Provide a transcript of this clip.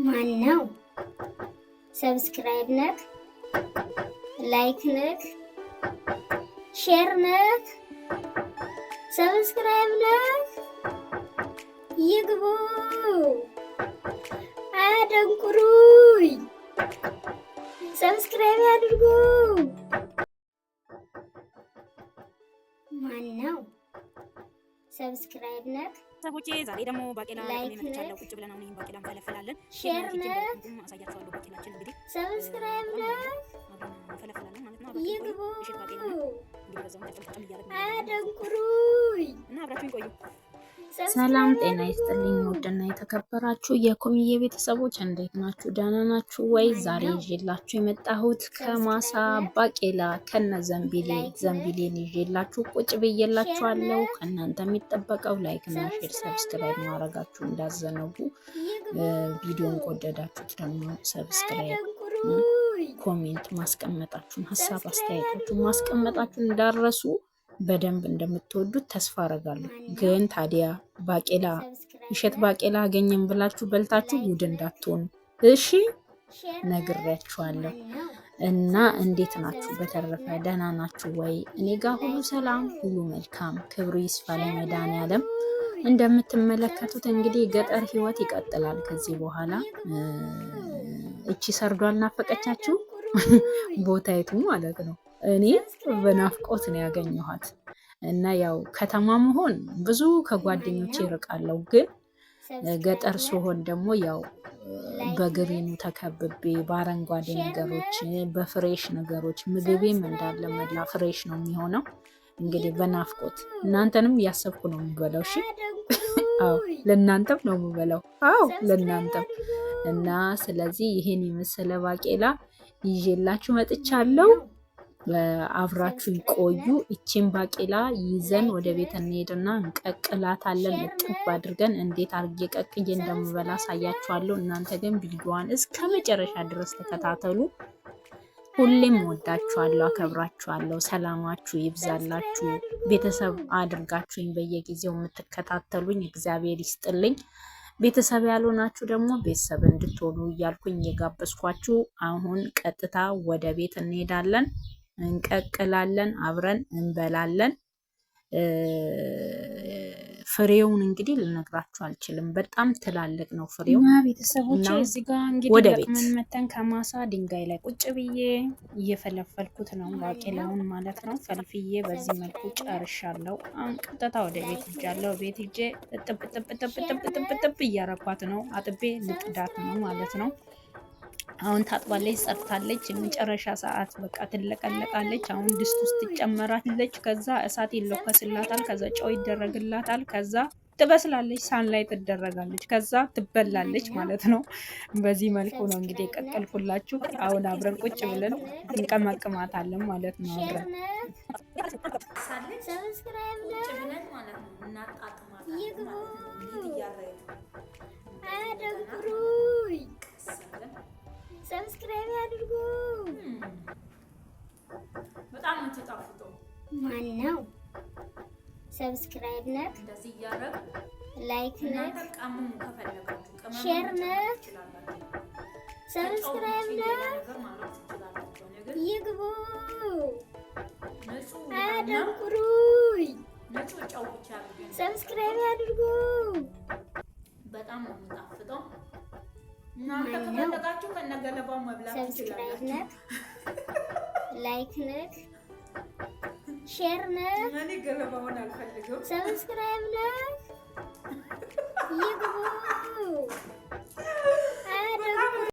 ማን ነው? ሰብስክራይብ ነክ፣ ላይክ ነክ፣ ሼር ነክ፣ ሰብስክራይብ ነክ። ይግቡ አደንቁሩኝ፣ ሰብስክራይብ ያድርጉ። ማን ነው? ሰብስክራይብ ነክ ሰቦቼ ዛሬ ደግሞ ባቄላ ለሚመቻለው ቁጭ ብለን አሁን ባቄላ እንፈለፍላለን። ሼር ነክ፣ አሳያችኋለሁ። ባቄላችን እንግዲህ ሰብስክራይብ ነክ። እንፈለፍላለን ማለት ነው። ይግቡ እሺ፣ ባቄላ እንግዲህ በዛው ተፈልፈል እያደረግን አደንቁሩኝ እና አብራችሁን ቆዩ። ሰላም ጤና ይስጥልኝ። ውድና የተከበራችሁ የኮሚዬ ቤተሰቦች እንዴት ናችሁ? ደህና ናችሁ ወይ? ዛሬ ይዤላችሁ የመጣሁት ከማሳ ባቄላ ከነ ዘንቢሌን ይዤላችሁ ቁጭ ብዬላችኋለሁ። ከእናንተ የሚጠበቀው ላይክ እና ሼር፣ ሰብስክራይብ ማድረጋችሁ እንዳዘነጉ። ቪዲዮን ከወደዳችሁት ደግሞ ሰብስክራይብ፣ ኮሜንት ማስቀመጣችሁን፣ ሀሳብ አስተያየታችሁን ማስቀመጣችሁን እንዳረሱ። በደንብ እንደምትወዱት ተስፋ አረጋለሁ። ግን ታዲያ ባቄላ እሸት ባቄላ አገኘን ብላችሁ በልታችሁ ጉድ እንዳትሆኑ እሺ፣ ነግሬያችኋለሁ። እና እንዴት ናችሁ? በተረፈ ደህና ናችሁ ወይ? እኔ ጋር ሁሉ ሰላም፣ ሁሉ መልካም፣ ክብሩ ይስፋ ለመድኃኒዓለም። እንደምትመለከቱት እንግዲህ ገጠር ህይወት ይቀጥላል ከዚህ በኋላ። እቺ ሰርዶ አልናፈቀቻችሁ? ቦታይቱ ማለት ነው። እኔ በናፍቆት ነው ያገኘኋት። እና ያው ከተማ መሆን ብዙ ከጓደኞቼ ይርቃለሁ፣ ግን ገጠር ሲሆን ደግሞ ያው በግሪኑ ተከብቤ በአረንጓዴ ነገሮች፣ በፍሬሽ ነገሮች ምግቤም እንዳለ መላ ፍሬሽ ነው የሚሆነው። እንግዲህ በናፍቆት እናንተንም እያሰብኩ ነው የምበላው። እሺ፣ አዎ ለእናንተም ነው የምበላው። አዎ ለእናንተም። እና ስለዚህ ይሄን የመሰለ ባቄላ ይዤላችሁ መጥቻለሁ። አብራችሁ ቆዩ። እቺን ባቄላ ይዘን ወደ ቤት እንሄድና እንቀቅላታለን። እጥብ አድርገን እንዴት አርጌ ቀቅዬ እንደምበላ አሳያችኋለሁ። እናንተ ግን ቪዲዮዋን እስከ መጨረሻ ድረስ ተከታተሉ። ሁሌም ወዳችኋለሁ፣ አከብራችኋለሁ። ሰላማችሁ ይብዛላችሁ። ቤተሰብ አድርጋችሁኝ በየጊዜው የምትከታተሉኝ እግዚአብሔር ይስጥልኝ። ቤተሰብ ያልሆናችሁ ደግሞ ቤተሰብ እንድትሆኑ እያልኩኝ የጋበዝኳችሁ፣ አሁን ቀጥታ ወደ ቤት እንሄዳለን። እንቀቅላለን፣ አብረን እንበላለን። ፍሬውን እንግዲህ ልነግራችሁ አልችልም፣ በጣም ትላልቅ ነው ፍሬው። ቤተሰቦች እዚህ ጋር እንግዲህ ለቅመን መተን ከማሳ ድንጋይ ላይ ቁጭ ብዬ እየፈለፈልኩት ነው ባቄላውን ማለት ነው። ፈልፍዬ በዚህ መልኩ ጨርሻለሁ። አሁን ቀጥታ ወደ ቤት ሄጃለሁ። ቤት ሄጄ ጥብ እያረኳት ነው። አጥቤ ልጥዳት ነው ማለት ነው። አሁን ታጥባለች፣ ጸድታለች። የመጨረሻ ሰዓት በቃ ትለቀለቃለች። አሁን ድስት ውስጥ ትጨመራለች። ከዛ እሳት ይለኮስላታል። ከዛ ጨው ይደረግላታል። ከዛ ትበስላለች። ሳህን ላይ ትደረጋለች። ከዛ ትበላለች ማለት ነው። በዚህ መልኩ ነው እንግዲህ የቀቀልኩላችሁ። አሁን አብረን ቁጭ ብለን እንቀመቅማታለን ማለት ነው። አብረን ሰብስክራይብ ያድርጉ። በጣም ተጣፍጦ ማን ነው? ሰብስክራይብ ነክ፣ እንደዚህ እያደረግ ላይክ ነክ፣ ቀመሙ ከፈለጋችሁ ሼር ነክ፣ ሰብስክራይብ ነክ። ይግቡ አደንቁሩኝ፣ ሰብስክራይብ ያድርጉ። በጣም ነው የሚጣፍጠው። እናንተ ከፈለጋችሁ ከነገለባው መብላት ሰብስክራይብ ነክ፣ ላይክ ነክ፣ ሼር ነክ። እኔ ገለባውን አልፈልግም። ሰብስክራይብ ነክ።